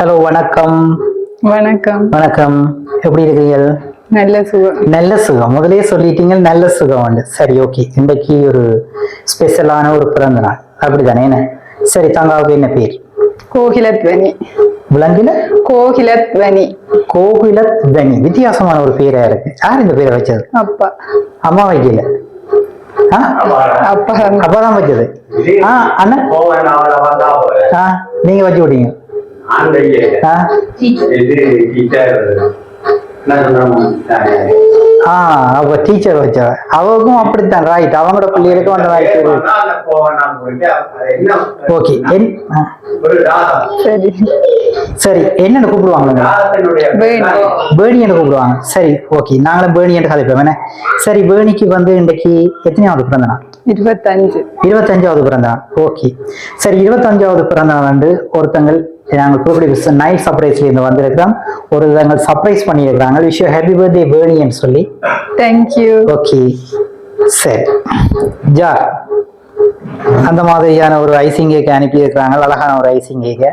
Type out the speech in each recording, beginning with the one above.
Hello, வணக்கம். வணக்கம். வணக்கம். எப்படி இருக்கீங்க? நல்ல சுகம். நல்ல சுகம். முதலே சொல்லிட்டீங்க நல்ல சுகம் உண்டு. சரி, ஓகே. இன்றைக்கு ஒரு ஸ்பெஷலான ஒரு பிறந்த நாள், அப்படித்தானே? என்ன சரி, தங்காவுக்கு என்ன பேர்? கோகிலத்வனி. விலங்குல கோகிலத்வனி. கோகிலத்வனி. வித்தியாசமான ஒரு பேரா இருக்கு. யார் இந்த பேரை வச்சது? அப்பா. அம்மா வைக்கல? அப்பதான் வச்சது. அண்ணா நீங்க வச்சு விட்டீங்க. அவ டீச்சர் வச்சவ. அவருக்கும் அப்படித்தான். ரைட். அவங்களோட பிள்ளைகளுக்கும் அந்த மாதிரி. ஓகே. சரி, என்னன்னு கூப்பிடுவாங்க? பேர்னி கூப்பிடுவாங்க. சரி, ஓகே. நாங்களும் பேர்னி என்று கதைப்போம். என்ன சரி, பேர்னிக்கு வந்து இன்றைக்கு எத்தனையாவது பிறந்த நாள்? 25வது பிறந்த நாள். ஓகே. சரி, 25வது பிறந்த நாள் வந்து ஒருத்தங்கள் நாங்கள் கூப்பிட்டு நைட் சர்ப்ரைஸ்ல இருந்து வந்திருக்கிறோம். ஒரு தங்கள் சர்ப்ரைஸ் பண்ணியிருக்கிறாங்க. விஷ் யூ ஹாப்பி பர்த்டே பேர்னின்னு சொல்லி. தேங்க்யூ. ஓகே. சரி, ஜா அந்த மாதிரியான ஒரு ஐசிங் கேக் அனுப்பி இருக்கிறாங்க. அழகான ஒரு ஐசிங் கேக்.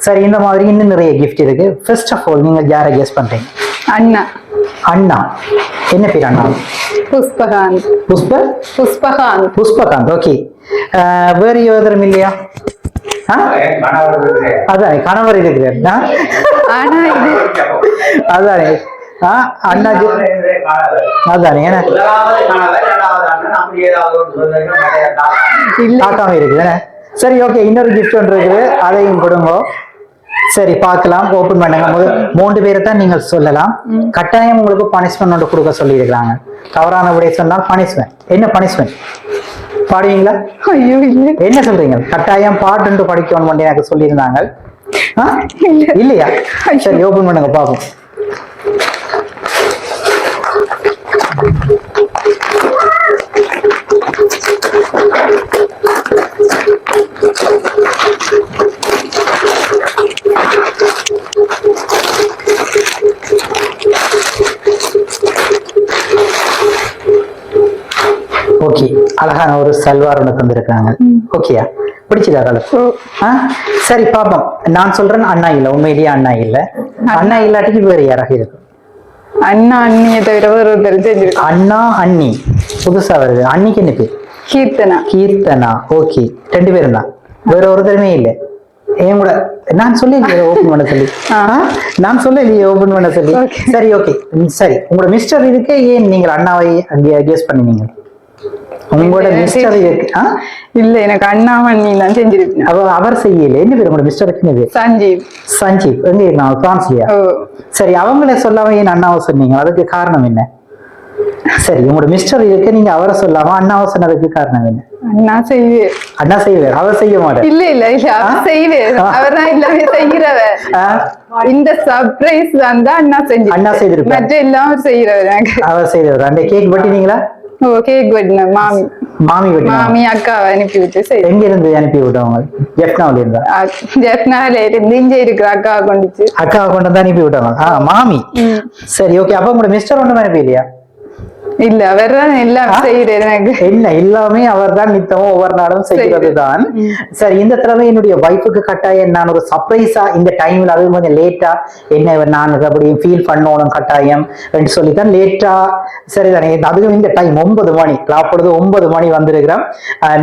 சரி, இந்த மாதிரி இன்னும் நிறைய கிஃப்ட் இருக்கு. ஃபர்ஸ்ட் ஆஃப் ஆல், நீங்க யாரை கெஸ் பண்றீங்க? அண்ணா. அண்ணா என்ன பேர்? அண்ணா புஷ்பகாந்த். புஷ்பகாந்த். புஷ்பகாந்த். ஓகே. வேறு யோதரம் இல்லையா? அதானே கணவர் இருக்கிறார். அதானே அண்ணாஜி. அதானே காக்காம இருக்குது. சரி, ஓகே. இன்னொரு கிஃப்ட் ஒன்று இருக்குது, அதையும் கொடுங்க. சரி, பார்க்கலாம். ஓபன் பண்ணுங்க. 3 பேரை தான் நீங்கள் சொல்லலாம். கட்டாயம் உங்களுக்கு பனிஷ்மெண்ட் ஒன்று கொடுக்க சொல்லி இருக்கிறாங்க. தவறான விடை சொன்னால் பனிஷ்மெண்ட். என்ன பனிஷ்மெண்ட்? பாடுவீங்களா? ஐயோ, என்ன சொல்றீங்க? கட்டாயம் பாட்டு படிக்கணும் எனக்கு சொல்லியிருந்தாங்க. இல்லையா? சரி, ஓபன் பண்ணுங்க பாப்போம். ஓகே. அழகான ஒரு சல்வார் ஒன்று தந்திருக்காங்க. ஓகேயா? பிடிச்சதா கலர்? சரி, பாப்போம். நான் சொல்றேன் அண்ணா இல்ல. உண்மையிலேயே அண்ணா இல்ல. அண்ணா இல்லாட்டிக்கு வேறு யாராக இருக்கும்? அண்ணா அண்ணியை தவிர ஒரு அண்ணா அண்ணி புதுசா வருது. அன்னிக்கு என்ன பேர்? கீர்த்தனா. கீர்த்தனா. ஓகே. 2 பேரும் தான், வேற ஒருத்தருமே இல்லை. ஏன் கூட நான் சொல்லலையே ஓபன் பண்ண சொல்லி. நான் சொல்லலையே ஓபன் பண்ண சொல்லி. சரி, ஓகே. சரி, உங்களோட மிஸ்டர் இதுக்கு ஏன் நீங்கள் அண்ணாவை கெஸ் பண்ணீங்க? உங்களோட மிஸ்டர் இருக்கு. இல்ல, எனக்கு அண்ணாமண்ணி தான் செஞ்சிருக்கேன். அவர் செய்யல. என்ன பேர் உங்களோட மிஸ்டருக்கு? சஞ்சீவ். சஞ்சீவ் எங்க இருக்காங்க? பிரான்ஸ்லயா? சரி, அவங்கள சொல்லாம ஏன் அண்ணாவை சொன்னீங்க? அதுக்கு காரணம் என்ன? சரி, உங்களோட மிஸ்டர் இருக்கு, நீங்க அவரை சொல்லாம அண்ணாவை சொன்னதுக்கு காரணம் என்ன? அண்ணா செய்வேன். அண்ணா செய்வார், அவர் செய்ய மாட்டார். இல்ல இல்ல இல்ல, அவர் செய்வேன். அவர் தான் எல்லாமே செய்கிறவர். இந்த சர்ப்ரைஸ் வந்தா அண்ணா செய்திருப்பார். மற்ற எல்லாம் செய்கிறவர். அவர் செய்தவர். அந்த கேக் வெட்டினீங்களா? கேக் வெட்டின மாமி மாமி அக்காவை அனுப்பி விட்டு. எங்க இருந்து அனுப்பி விட்டவங்க? ஜெஃப்னாவில இருந்தா? ஜெஃப்னாவில இருந்து இங்க இருக்கிற அக்காவை கொண்டு வந்து அனுப்பி விட்டவங்க. மாமி. சரி, ஓகே. அப்ப உங்களோட மிஸ்டர் ஒன்றும் அனுப்பி இல்லையா? இல்ல, அவர் தான் எல்லாம் செய்யறாரு. என்ன எல்லாமே அவர் தான் நித்தமும் ஒவ்வொரு நாளும் செய்கிறது தான். சரி, இந்த தடவை என்னுடைய வைஃபுக்கு கட்டாயம் நான் ஒரு சர்ப்ரைஸா இந்த டைம்ல, அது கொஞ்சம் லேட்டா என்ன நான் அப்படியும் ஃபீல் பண்ணணும் கட்டாயம் என்று சொல்லித்தான் லேட்டா. சரிதானே? அதுவும் இந்த டைம் 9 மணி, அப்பொழுது 9 மணி வந்திருக்கிறோம்.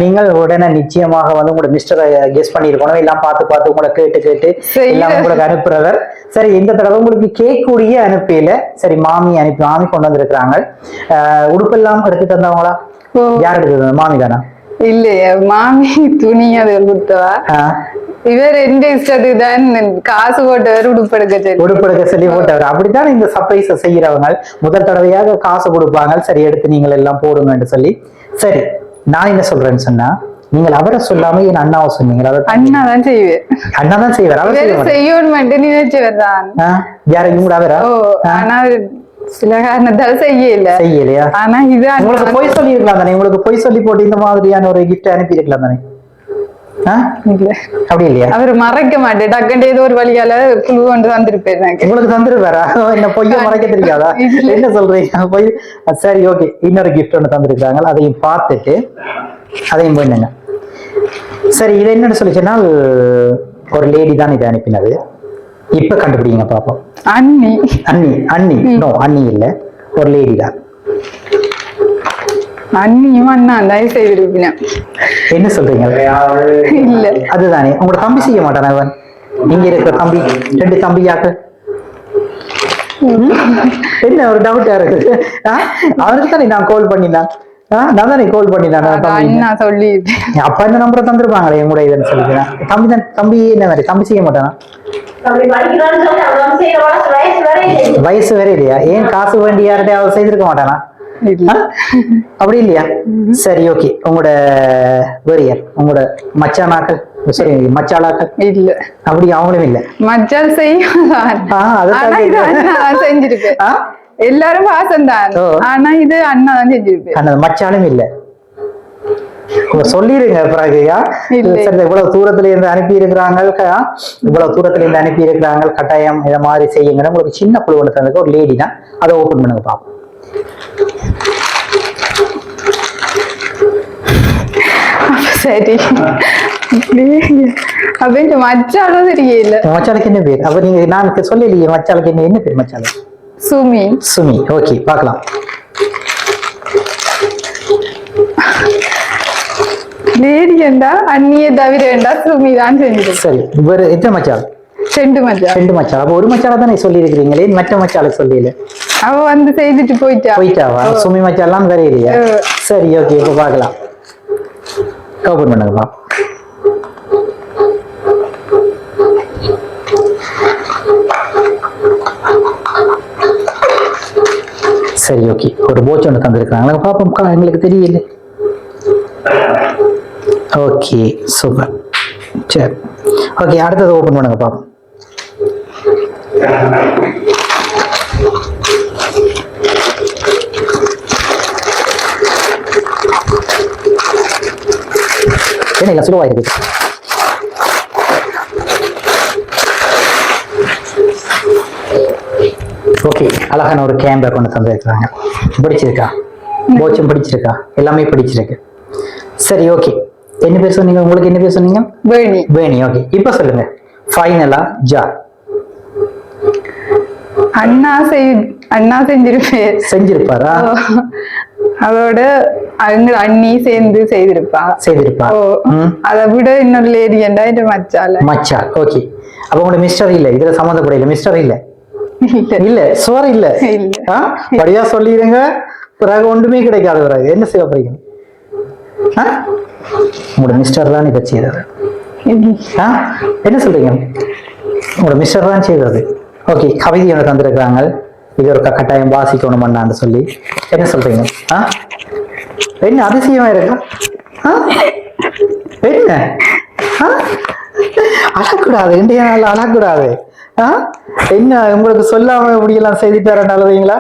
நீங்கள் உடனே நிச்சயமாக வந்து உங்களோட மிஸ்டரை கெஸ் பண்ணிருக்கணும். எல்லாம் பார்த்து உங்களை கேட்டு எல்லாம் உங்களுக்கு அனுப்புறவர். சரி, இந்த தடவை உங்களுக்கு கேக் கூடிய அனுப்பல. சரி, மாமி கொண்டு வந்திருக்கிறாங்க. உடுப்பெல்லாம் எடுத்து தந்தவங்களா? யார் எடுத்து? மாமி தானா? இல்லையா, மாமி துணி அது கொடுத்தவா. இவர் எந்த இஷ்டத்துக்கு தான் காசு போட்டவர் உடுப்பெடுக்க சொல்லி போட்டவர். அப்படித்தான் இந்த சர்ப்ரைஸ செய்யறவங்க முதல் தடவையாக காசு கொடுப்பாங்க. சரி, எடுத்து நீங்கள் எல்லாம் போடுங்கன்னு சொல்லி. சரி, நான் என்ன சொல்றேன்னு சொன்னா, நீங்கள் அவரை சொல்லாம என் அண்ணாவை சொன்னீங்க. அண்ணா தான் செய்வேன். அண்ணா தான் செய்வார். அவர் செய்யணும் நினைச்சவர் தான். யாரு? இவங்க அவரா? ஆனா சில காரணத்தால செய்யலையா? ஆனா இது உங்களுக்கு பொய் சொல்லி இருக்கலாம் தானே? உங்களுக்கு பொய் சொல்லி போட்டு இந்த மாதிரியான ஒரு கிஃப்ட் அனுப்பி இருக்கலாம் தானே? அப்படி இல்லையா? அவர் மறைக்க மாட்டேன். டக்குன்னு ஏதோ ஒரு வழியால குழு கொண்டு வந்துருப்பேன். உங்களுக்கு தந்துருவாரா? என்ன பொய்ய மறைக்க தெரியாதா? என்ன சொல்றீங்க? பொய். சரி, ஓகே. இன்னொரு கிஃப்ட் ஒன்று தந்திருக்காங்க, அதையும் பார்த்துட்டு அதையும் பண்ணுங்க. சரி, இது என்னன்னு சொல்லி சொன்னால் ஒரு லேடி தான் இதை அனுப்பினது. இப்ப கண்டுபிடிங்க பாப்போம். அண்ணி. அண்ணி அண்ணி நோ, அண்ணி இல்ல, ஒரு லேடி தான். அண்ணியும் அண்ணா தயவு செய்திருப்பேன். என்ன சொல்றீங்க? இல்ல அதுதானே. உங்களோட தம்பி செய்ய மாட்டான் அவன்? இங்க இருக்கிற தம்பி, 2 தம்பியாக்கு என்ன ஒரு டவுட்டா இருக்கு? அவருக்கு தானே நான் கால் பண்ணினேன். நான் தானே கால் பண்ணினேன். அண்ணா சொல்லி அப்ப இந்த நம்பரை தந்துருப்பாங்களே என் கூட இதுன்னு சொல்லிக்கிறேன். தம்பி தான். தம்பி என்ன மாதிரி தம்பி செய்ய மாட்டானா? வயசு வேற இல்லையா? ஏன் காசு வேண்டி யார்கிட்ட அவர் செய்திருக்க மாட்டானா? அப்படி இல்லையா? சரி ஓகே. உங்களோட வேறியர், உங்களோட மச்சானாக்கள், சரி மச்சாளாக்கள் இல்ல. அப்படி அவங்களும் இல்ல. மச்சால் செஞ்சிருப்பேன். எல்லாரும் வாசம்தான். ஆனா இது அண்ணா தான் செஞ்சிருப்பேன். மச்சாலும் இல்ல. சொல்லிருங்க பிறகுயா. இவ்வளவு தூரத்துல இருந்து அனுப்பி இருக்கிறாங்க, இவ்வளவு தூரத்துல இருந்து அனுப்பி இருக்கிறாங்க, கட்டாயம் இதை மாதிரி செய்யுங்க. உங்களுக்கு சின்ன குழு ஒன்று தந்தது, ஒரு லேடி தான். அதை ஓபன் பண்ணுங்க பாப்போம். சரி அப்ப இந்த மச்சாலும் தெரியல. மச்சாளுக்கு என்ன பேர்? அப்ப நீங்க நான் சொல்லலையே மச்சாளுக்கு என்ன பேர்? மச்சாளு சுமி. சுமி. ஓகே பார்க்கலாம். லேடி என்றா அண்ணியை தவிர வேண்டா சுமி தான் செஞ்சது. சரி இவர் எத்தனை மச்சாள்? 2 மச்சாள். 2 மச்சாள். அப்ப ஒரு மச்சால தானே சொல்லி இருக்கிறீங்களே, மற்ற மச்சாளுக்கு சொல்லல. அவ வந்து செய்துட்டு போயிட்டாவா? சுமி மச்சாலாம் வேற இல்லையா? சரி ஓகே. இப்ப பார்க்கலாம். ஓபன் பண்ணுங்கப்பா. சரி ஓகே. ஒரு போச்சு ஒன்று தந்துருக்காங்க பாப்போம். எங்களுக்கு தெரியல. Okay super. சரி ஓகே. அடுத்தது ஓபன் பண்ணுங்க பாப்போம். என்ன இல்லை சுலவாக இருக்குது. ஓகே. அழகான ஒரு கேமரா கொண்டு தந்திருக்கிறாங்க. பிடிச்சிருக்கா? போச்சும் பிடிச்சிருக்கா? எல்லாமே பிடிச்சிருக்கு. சரி ஓகே. என்ன பேர் சொன்னீங்க? உங்களுக்கு என்ன பேர் சொன்னீங்க? வேணி. வேணி. ஓகே. இப்ப சொல்லுங்க ஃபைனலா ஜார். அண்ணா செஞ்சிருப்பாரா? அதோட அண்ணி சேர்ந்து செய்திருப்பா. அதை விட இன்னொரு லேடி என்றா இது மச்சால். ஓகே. அப்ப உங்களோட மிஸ்டர் இல்ல, இதுல சம்மந்தப்படல. மிஸ்டர் இல்ல. இல்ல சுவர் இல்ல. படியா சொல்லிடுங்க. பிறகு ஒன்றுமே கிடைக்காது. பிறகு என்ன செய்ய போறீங்க? உங்களோட மிஸ்டர் தான் இதை செய்தது. என்ன சொல்றீங்க? உங்களோட மிஸ்டர் தான் செய்தது. ஓகே. கவிதை ஒன்று தந்திருக்கிறாங்க. இது ஒரு கட்டாயம் வாசிக்கணும் பண்ணான்னு சொல்லி. என்ன சொல்றீங்க? என்ன அதிசயமா இருக்கா? என்ன அழக்கூடாது? இன்றைய நாள் அழக்கூடாது. என்ன உங்களுக்கு சொல்லாம இப்படி எல்லாம் செய்துட்டாரன்னு அழுவீங்களா?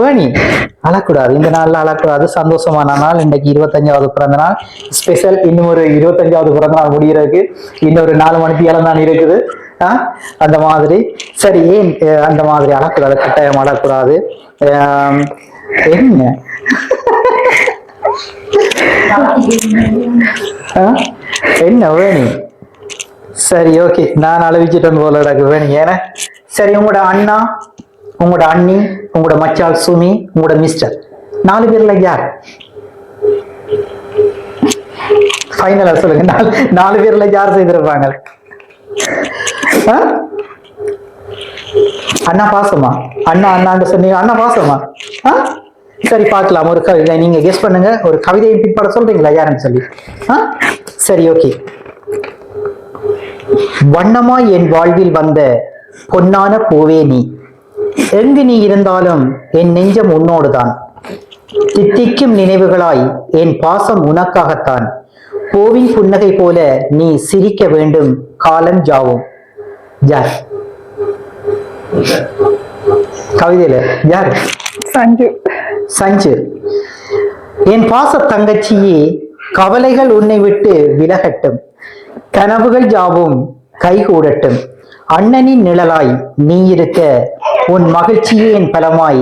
வேணி அழக்கூடாது. இந்த நாள்ல அழக்கூடாது. சந்தோஷமான நாள். இன்னைக்கு 25வது பிறந்த நாள் ஸ்பெஷல். இன்னும் ஒரு 25வது பிறந்த நாள் முடியறதுக்கு இன்னொரு 4 மணிக்கு தான் இருக்குது. அந்த மாதிரி. சரி ஏன் அந்த மாதிரி அழக்கூடாது? கட்டாயம் அழக்கூடாது. என்ன என்ன வேணி? சரி ஓகே. நான் அழவிச்சிட்டேன் போல எனக்கு வேணி. ஏன்னா சரி. உங்களோட அண்ணா, உங்களோட அண்ணி, உங்களோட மச்சாள் சுமி, உங்களோட மிஸ்டர் 4 பேர்ல யார் ஃபைனலா சொல்லுங்க. 4 பேர்ல யார் செய்திருப்பாங்க? அண்ணா பாசமா? அண்ணான்னு சொன்னீங்க. அண்ணா பாசமா? சரி பார்க்கலாம். ஒரு கவிதை நீங்க கெஸ் பண்ணுங்க. ஒரு கவிதையை பிற்பாட சொல்றீங்களா யாருன்னு சொல்லி? சரி ஓகே. வண்ணமாய் என் வாழ்வில் வந்த பொன்னான பூவே நீ, எங்கு நீ இருந்தாலும் என் நெஞ்சம் உன்னோடுதான், தித்திக்கும் நினைவுகளாய் என் பாசம் உனக்காகத்தான், பூவின் புன்னகை போல நீ சிரிக்க வேண்டும் காலம் ஜாவும். யார் கவிதையில? யார்? சஞ்சு. சஞ்சு. என் பாச தங்கச்சியே, கவலைகள் உன்னை விட்டு விலகட்டும், கனவுகள் யாவும் கைகூடட்டும், அண்ணனின் நிழலாய் நீ இருக்க, உன் மகிழ்ச்சியே என் பலமாய்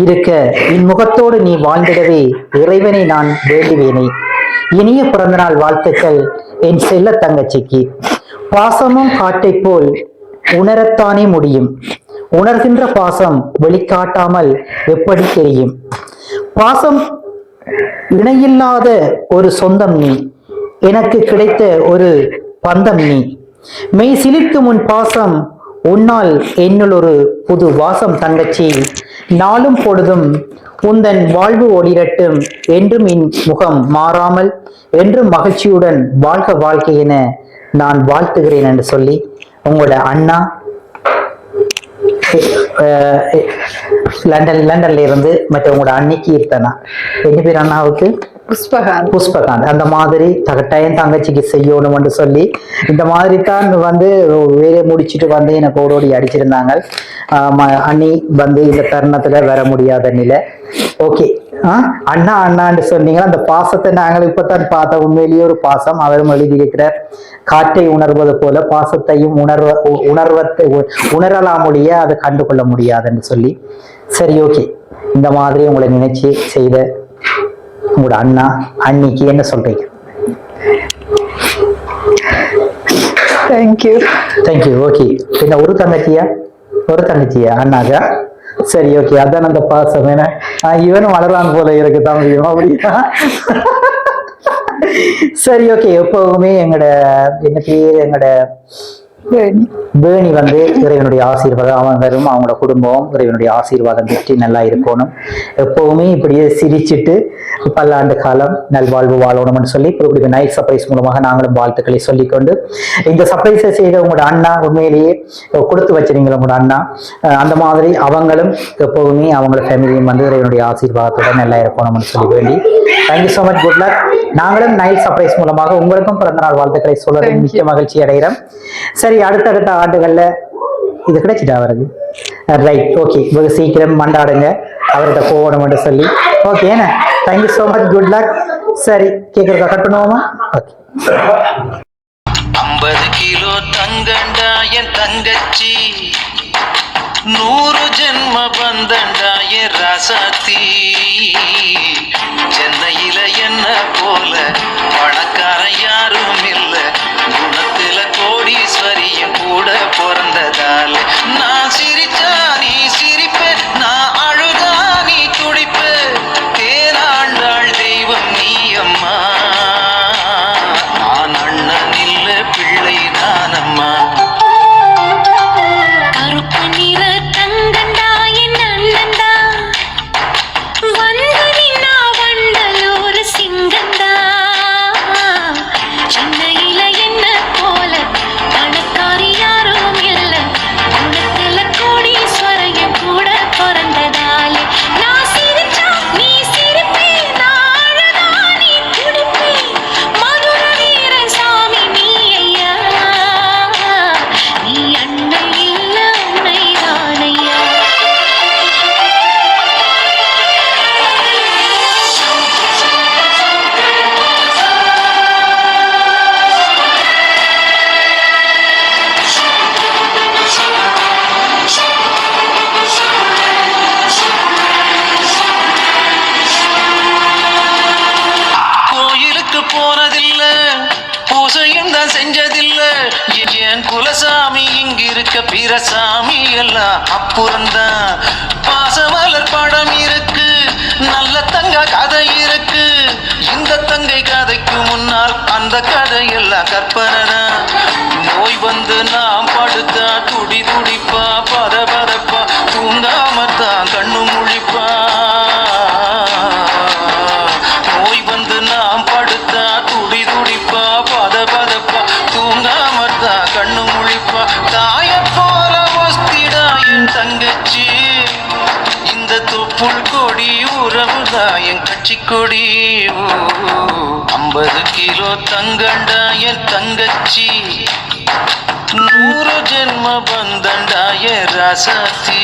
இருக்க, என் முகத்தோடு நீ வாழ்ந்திடவே இறைவனை நான் வேண்டுவேனே. இனிய பிறந்தநாள் வாழ்த்துக்கள் என் செல்ல தங்கச்சிக்கு. பாசமும் காட்டை போல் உணரத்தானே முடியும். உணர்கின்ற பாசம் வெளிக்காட்டாமல் எப்படி தெரியும்? பாசம் இணையில்லாத ஒரு சொந்தம் நீ, எனக்கு கிடைத்த ஒரு பந்தம் நீ. மெய் சிலிர்க்கும் உன் பாசம், உன்னால் என்னுள் ஒரு புது வாசம் தங்கச்சி. நாளும் பொழுதும் உந்தன் வாழ்வு ஒளிரட்டும், என்றும் என் முகம் மாறாமல் என்றும் மகிழ்ச்சியுடன் வாழ்க வாழ்க்கை என நான் வாழ்த்துகிறேன் என்று சொல்லி உங்களோட அண்ணா லண்டன்ல இருந்து மற்ற உங்களோட அண்ணி கீர்த்தனா, என்ன பேர் அண்ணாவுக்கு? புஷ்பகாந்த். அந்த மாதிரி கட்டாயம் தங்கச்சிக்கு செய்யணும் என்று சொல்லி இந்த மாதிரி தான் வேலையை முடிச்சுட்டு எனக்கு ஓடோடி அடிச்சிருந்தாங்க. அண்ணி இந்த தருணத்துல வர முடியாத நிலை. ஓகே, அண்ணா அண்ணான்னு சொன்னீங்கன்னா அந்த பாசத்தை நாங்கள் இப்பதான் பார்த்த உண்மையிலேயே ஒரு பாசம். அவரும் எழுதியிருக்கிறார், காற்றை உணர்வது போல பாசத்தையும் உணரலாம் ஒழிய அதை கண்டுகொள்ள முடியாதுன்னு சொல்லி. சரி, ஓகே, இந்த மாதிரி உங்களை நினைச்சு செய்த உங்களோட அண்ணா அன்னிக்கு என்ன சொல்றீங்க? தேங்க்யூ. ஓகே, என்ன ஒரு தங்கச்சியா அண்ணாக்கா? சரி, ஓகே, அதான் அந்த பாசம். ஏன்னா இவனும் வளரான் போல இருக்கு தம்பியும் அப்படியா? சரி, ஓகே, எப்பவுமே எங்கட பேணி இறைவனுடைய ஆசீர்வாதம் அவங்களும் அவங்களோட குடும்பம் இறைவனுடைய ஆசீர்வாதம் பெற்று நல்லா இருக்கணும். எப்பவுமே இப்படியே சிரிச்சுட்டு பல்லாண்டு காலம் நல்வாழ்வு வாழணும்னு சொல்லி இப்படி நைட் சர்ப்ரைஸ் மூலமாக நாங்களும் வாழ்த்துக்களை சொல்லிக்கொண்டு, இந்த சர்ப்ரைஸை செய்த உங்களோட அண்ணா உண்மையிலேயே கொடுத்து வச்சிருங்களா உங்களோட அண்ணா. அந்த மாதிரி அவங்களும் எப்பவுமே அவங்களோட ஃபேமிலியும் இறைவனுடைய ஆசீர்வாதத்தோட நல்லா இருக்கணும்னு சொல்லி வேண்டி thank you so much, good luck. நாங்களும் நைட் சர்ப்ரைஸ் மூலமாக உங்களுக்கும் பிறந்தநாள் வாழ்த்துக்களை சொல்ல மிக்க மகிழ்ச்சி அடைகிறோம். சரி, அடுத்தடுத்த ஆண்டுகள்ல இது கிடைச்சிட்டா அவருக்கு. ரைட், ஓகே, வெகு சீக்கிரம் மண்டாடுங்க, அவர்கிட்ட போகணும்னு சொல்லி. ஓகே, என்ன, thank you so much, good luck. சரி, கேட்கறத கட் பண்ணுவோமா? ஓகே. 50 கிலோ தங்கண்டா என் தங்கச்சி, 100 ஜென்ம பந்தண்டா என் ராசாத்தி. சென்னையில என்ன போல பணக்காரன் யாரும் இல்ல, குணத்துல கோடீஸ்வரியும் கூட பிறந்ததால. நான் சிரிச்சா நீ சிரிப்ப, நான் அழுதா நீ துடிப்ப, தேனாண்டாள் தெய்வம் நீ அம்மா. நான் அண்ணன் இல்ல பிள்ளை தான் அம்மா. கருப்பு நிற தங்கண்டா என் அண்ணந்தா, வந்து நின்னா வண்டலூர் சிங்கந்தா. சென்னையில என்ன போல பணக்காரி யாரும் இல்ல, குணத்துல கோடீஸ்வரையும் கூட பிறந்ததாலே. நான் சிரிச்சா நீ சிரிப்பே, நான் அழுதா நீ துடிப்பே, மதுர வீர சாமி நீ ஐயா. நீ அண்ணன் இல்ல உன்னைதான் ஐயா. கோயிலுக்கு போனதில்ல, பூசையும் தான் செஞ்சதில்ல, என் குலசாமி இங்கிருக்க பிரசாமி எல்லாம் அப்புறம்தான். பாசமலர் படம் இருக்கு, நல்ல தங்க கதை இருக்கு, இந்த தங்கை கதைக்கு முன்னால் அந்த கதையெல்லாம் கற்பனைதான். நோய் வந்து நாம் படுத்தா துடி துடிப்பா, பத பதப்பா, தூங்காமத்தான் கண்ணு முழிப்பா. நோய் வந்து நாம் படுத்தா துடி துடிப்பா, பத பதப்பா, தூங்காமத்தான் கண்ணு முழிப்பா. தாய போல வஸ்திடா என் தங்கச்சி, இந்த தொப்புள் கொடி உறவுதான் என் கட்சி கொடி. 50 கிலோ தங்கண்டா என் தங்கச்சி, 100 ஜென்ம பந்தண்டா என் ராசாத்தி.